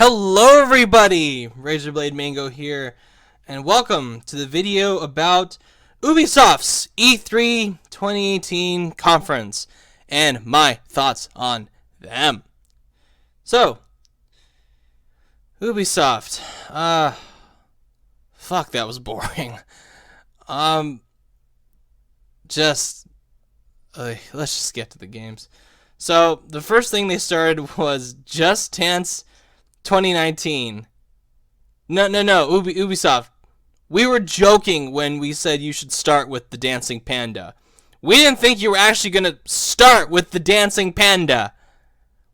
Hello everybody! Razorblade Mango here, and welcome to the video about Ubisoft's E3 2018 conference, and my thoughts on them. So, Ubisoft, fuck, that was boring. Just, let's just get to the games. So, the first thing they started was Just Dance 2019. No, Ubisoft. We were joking when we said you should start with the Dancing Panda. We didn't think you were actually going to start with the Dancing Panda.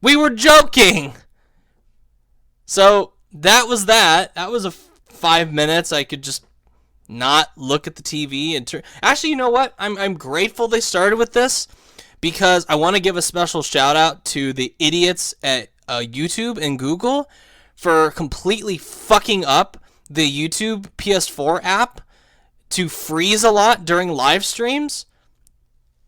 We were joking. So, that was that. That was 5 minutes. I could just not look at the TV and Actually, you know what? I'm grateful they started with this because I want to give a special shout out to the idiots at YouTube and Google for completely fucking up the YouTube PS4 app to freeze a lot during live streams.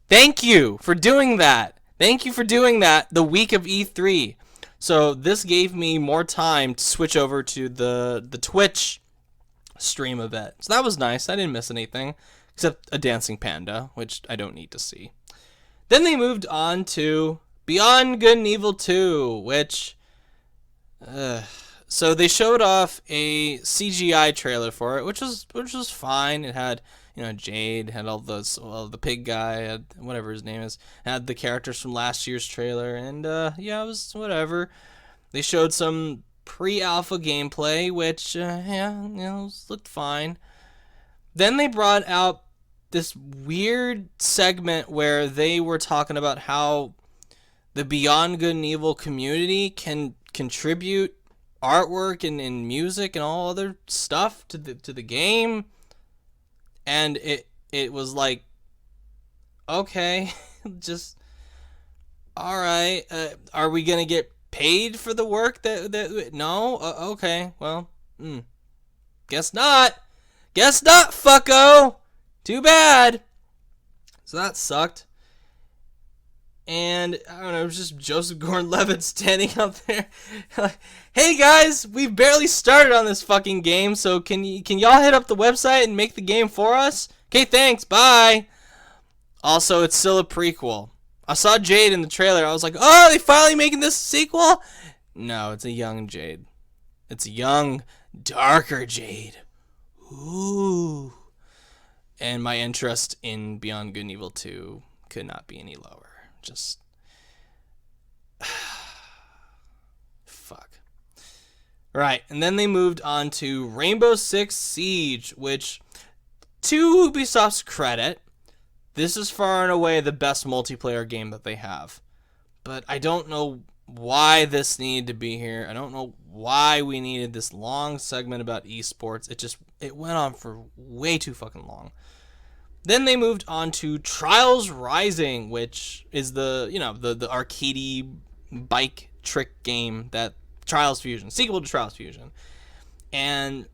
Thank you for doing that. Thank you for doing that the week of E3. So this gave me more time to switch over to the Twitch stream of it. So that was nice. I didn't miss anything except a dancing panda, which I don't need to see. Then they moved on to Beyond Good and Evil 2, which so they showed off a CGI trailer for it, which was fine. It had, Jade, had all those, the pig guy, had whatever his name is, had the characters from last year's trailer, and yeah, it was whatever. They showed some pre-alpha gameplay, which looked fine. Then they brought out this weird segment where they were talking about how the Beyond Good and Evil community can contribute artwork and music and all other stuff to the game, and it was like, okay, just all right. Are we gonna get paid for the work that no? Okay, well, guess not. Guess not, fucko. Too bad. So that sucked. And, I don't know, it was just Joseph Gordon-Levitt standing up there. Like, hey guys, we've barely started on this fucking game, so can y'all hit up the website and make the game for us? Okay, thanks, bye. Also, it's still a prequel. I saw Jade in the trailer. I was like, oh, are they finally making this a sequel? No, it's a young Jade. It's a young, darker Jade. Ooh. And my interest in Beyond Good and Evil 2 could not be any lower. Just fuck. Right, and then they moved on to Rainbow Six Siege, which, to Ubisoft's credit, this is far and away the best multiplayer game that they have. But I don't know why this needed to be here. I don't know why we needed this long segment about esports. It went on for way too fucking long. Then they moved on to Trials Rising, which is the arcadey bike trick game that Trials Fusion, sequel to Trials Fusion. And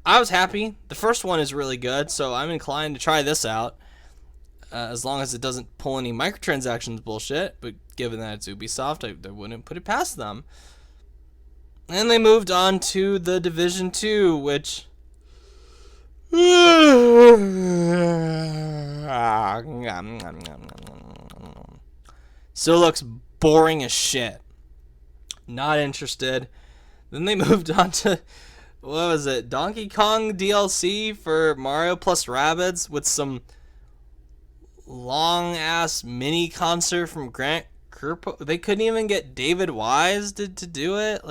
I was happy. The first one is really good, so I'm inclined to try this out, as long as it doesn't pull any microtransactions bullshit. But given that it's Ubisoft, I wouldn't put it past them. And they moved on to The Division 2, which still looks boring as shit. Not interested. Then they moved on to, what was it, Donkey Kong DLC for Mario plus Rabbids with some long ass mini concert from Grant Kirkhope. They couldn't even get David Wise to do it.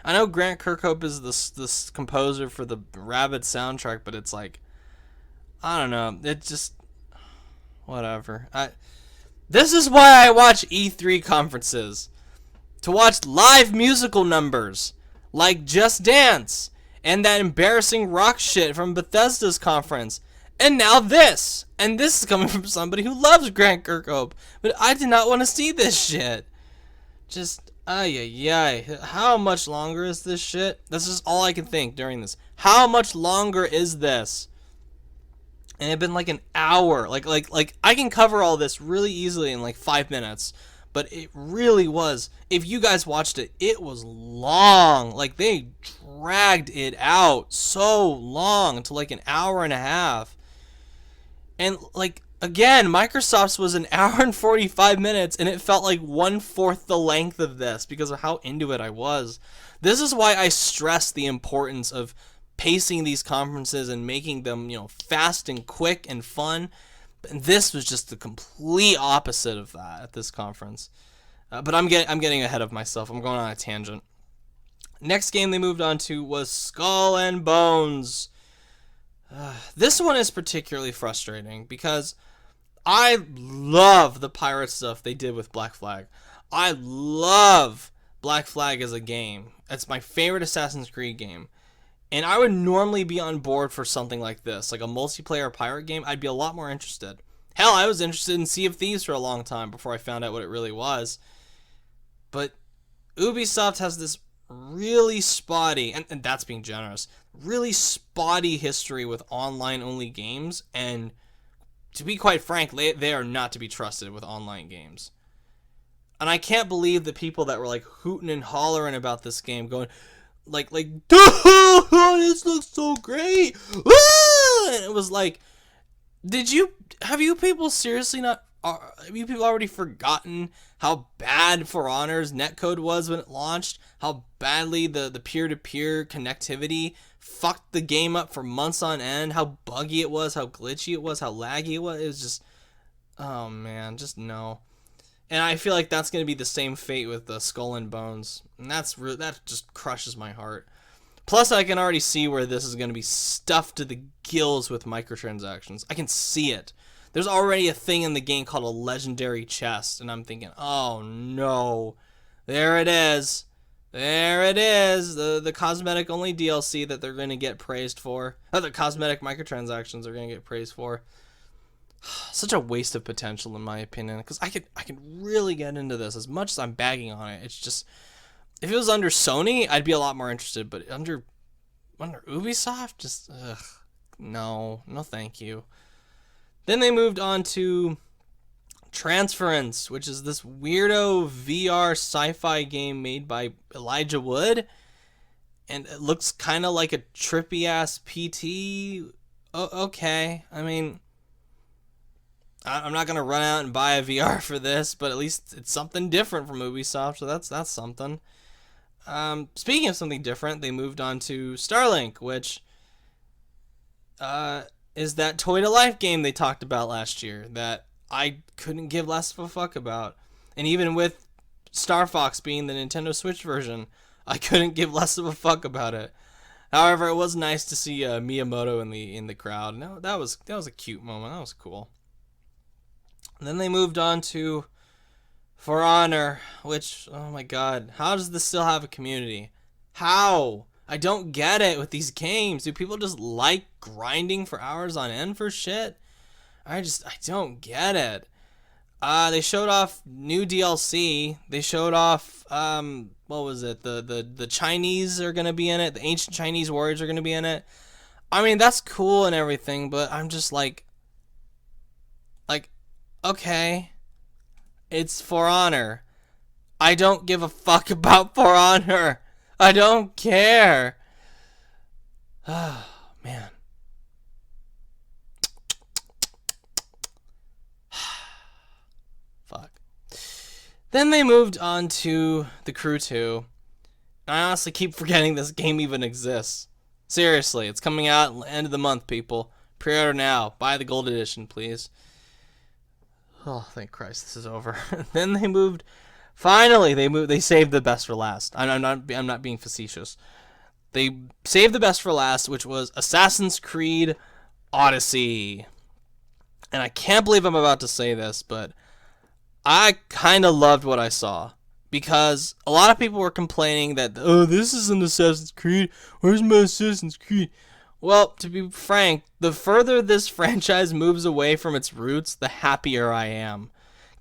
I know Grant Kirkhope is this composer for the Rabbids soundtrack, but it's like, I don't know. It just, whatever. This is why I watch E3 conferences. To watch live musical numbers like Just Dance and that embarrassing rock shit from Bethesda's conference. And now this. And this is coming from somebody who loves Grant Kirkhope. But I did not want to see this shit. Just, how much longer is this shit? This is all I can think during this. How much longer is this? And it's been like an hour. Like I can cover all this really easily in like 5 minutes. but it really was. If you guys watched it, it was long. Like, they dragged it out so long, to like an hour and a half. And like, again, Microsoft's was an hour and 45 minutes, and it felt like 1/4 the length of this because of how into it I was. This is why I stress the importance of pacing these conferences and making them, fast and quick and fun. And this was just the complete opposite of that at this conference. But I'm getting ahead of myself. I'm going on a tangent. Next game they moved on to was Skull and Bones. This one is particularly frustrating because I love the pirate stuff they did with Black Flag. I love Black Flag as a game. It's my favorite Assassin's Creed game. And I would normally be on board for something like this, like a multiplayer pirate game. I'd be a lot more interested. Hell, I was interested in Sea of Thieves for a long time before I found out what it really was. But Ubisoft has this really spotty, and that's being generous, really spotty history with online-only games. And to be quite frank, they are not to be trusted with online games. And I can't believe the people that were like hooting and hollering about this game, going like, this looks so great. And it was like, have you people already forgotten how bad For Honor's netcode was when it launched? How badly the peer-to-peer connectivity fucked the game up for months on end? How buggy it was, how glitchy it was, how laggy it was. It was just, oh man, just no. And I feel like that's going to be the same fate with the Skull and Bones. And that just crushes my heart. Plus, I can already see where this is going to be stuffed to the gills with microtransactions. I can see it. There's already a thing in the game called a legendary chest. And I'm thinking, oh no. There it is. There it is. The cosmetic only DLC that they're going to get praised for. The cosmetic microtransactions are going to get praised for. Such a waste of potential in my opinion, because I could really get into this as much as I'm bagging on it. It's just, if it was under Sony, I'd be a lot more interested, but under Ubisoft, just no thank you. Then they moved on to Transference, which is this weirdo VR sci-fi game made by Elijah Wood, and it looks kind of like a trippy ass PT. Okay, I mean, I'm not going to run out and buy a VR for this, but at least it's something different from Ubisoft, so that's something. Speaking of something different, they moved on to Starlink, which is that toy-to-life game they talked about last year that I couldn't give less of a fuck about. And even with Star Fox being the Nintendo Switch version, I couldn't give less of a fuck about it. However, it was nice to see Miyamoto in the crowd. No, that was a cute moment. That was cool. And then they moved on to For Honor, which, oh my god, how does this still have a community? How? I don't get it with these games. Do people just like grinding for hours on end for shit? I don't get it. They showed off new DLC. They showed off, what was it? The Chinese are gonna be in it. The ancient Chinese warriors are gonna be in it. I mean, that's cool and everything, but I'm just like, okay, it's For Honor. I don't give a fuck about For Honor. I don't care. Oh, man. Fuck. Then they moved on to The Crew 2. I honestly keep forgetting this game even exists. Seriously, it's coming out at the end of the month, people. Pre-order now. Buy the gold edition, please. Oh, thank Christ, this is over. Then they moved. Finally, they saved the best for last. I'm not being facetious. They saved the best for last, which was Assassin's Creed Odyssey. And I can't believe I'm about to say this, but I kind of loved what I saw. Because a lot of people were complaining that, oh, this isn't Assassin's Creed. Where's my Assassin's Creed? Well, to be frank, the further this franchise moves away from its roots, the happier I am.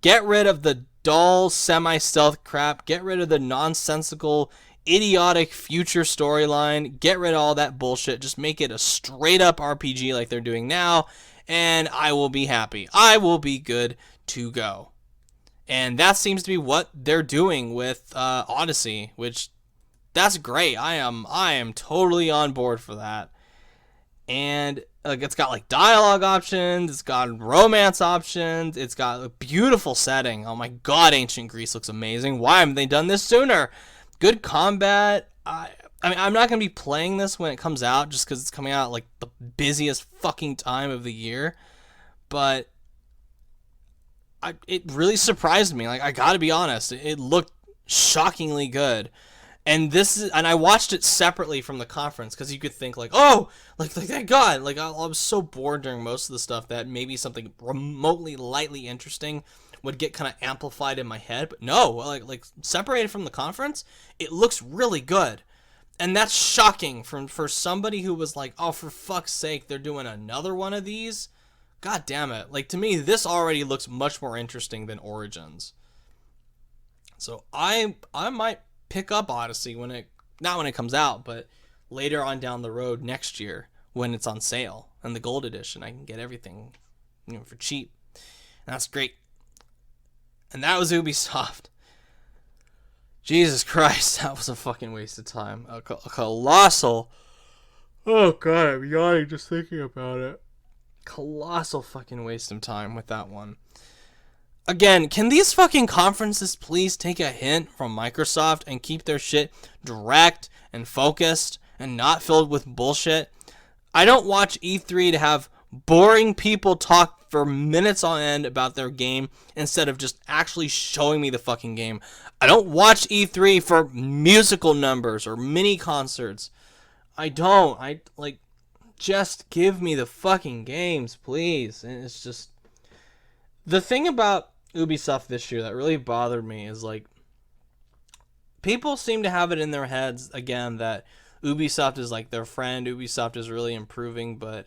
Get rid of the dull, semi-stealth crap. Get rid of the nonsensical, idiotic future storyline. Get rid of all that bullshit. Just make it a straight-up RPG like they're doing now, and I will be happy. I will be good to go. And that seems to be what they're doing with Odyssey, which that's great. I am totally on board for that. And like it's got like dialogue options, it's got romance options, it's got a beautiful setting. Oh my god, ancient Greece looks amazing. Why haven't they done this sooner? Good combat. I mean, I'm not gonna be playing this when it comes out, just because it's coming out at, like the busiest fucking time of the year. But it really surprised me. Like I gotta be honest, it looked shockingly good. And I watched it separately from the conference because you could think like, oh, like thank God, like I was so bored during most of the stuff that maybe something remotely lightly interesting would get kind of amplified in my head. But no, like separated from the conference, it looks really good, and that's shocking for somebody who was like, oh, for fuck's sake, they're doing another one of these. God damn it! Like to me, this already looks much more interesting than Origins. So I might pick up Odyssey when it not when it comes out, but later on down the road next year when it's on sale and the gold edition. I can get everything, for cheap. And that's great. And that was Ubisoft. Jesus Christ, that was a fucking waste of time. A colossal. Oh god, I'm yawning just thinking about it. Colossal fucking waste of time with that one. Again, can these fucking conferences please take a hint from Microsoft and keep their shit direct and focused and not filled with bullshit? I don't watch E3 to have boring people talk for minutes on end about their game instead of just actually showing me the fucking game. I don't watch E3 for musical numbers or mini concerts. I don't. Just give me the fucking games, please. And it's just... The thing about Ubisoft this year that really bothered me is like people seem to have it in their heads again that Ubisoft is like their friend, Ubisoft is really improving, but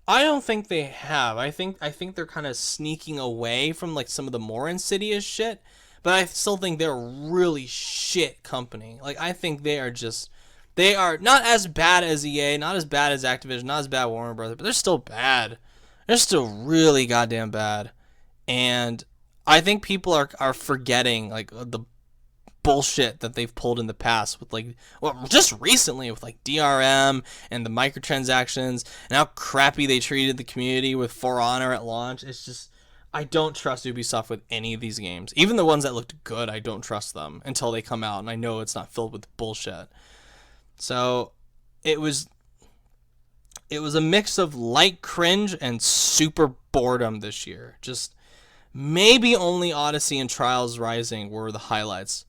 I don't think they have. I think they're kind of sneaking away from like some of the more insidious shit, but I still think they're a really shit company. Like I think they are not as bad as EA, not as bad as Activision, not as bad as Warner Brothers, but they're still bad. They're still really goddamn bad. And I think people are forgetting like the bullshit that they've pulled in the past with like, well, just recently with like DRM and the microtransactions and how crappy they treated the community with For Honor at launch. It's just, I don't trust Ubisoft with any of these games. Even the ones that looked good, I don't trust them until they come out and I know it's not filled with bullshit. So it was a mix of light cringe and super boredom this year. Just maybe only Odyssey and Trials Rising were the highlights.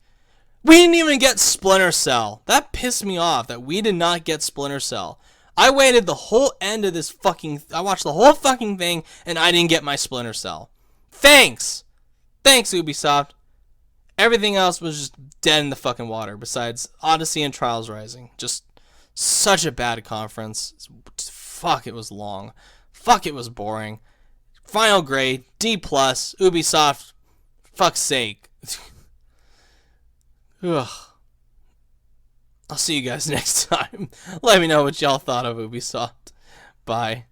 We didn't even get Splinter Cell. That pissed me off that we did not get Splinter Cell. I waited the whole end of this fucking... I watched the whole fucking thing and I didn't get my Splinter Cell. Thanks! Thanks, Ubisoft. Everything else was just dead in the fucking water besides Odyssey and Trials Rising. Just such a bad conference. Fuck, it was long. Fuck, it was boring. Final grade, D+, Ubisoft, fuck's sake. Ugh. I'll see you guys next time. Let me know what y'all thought of Ubisoft. Bye.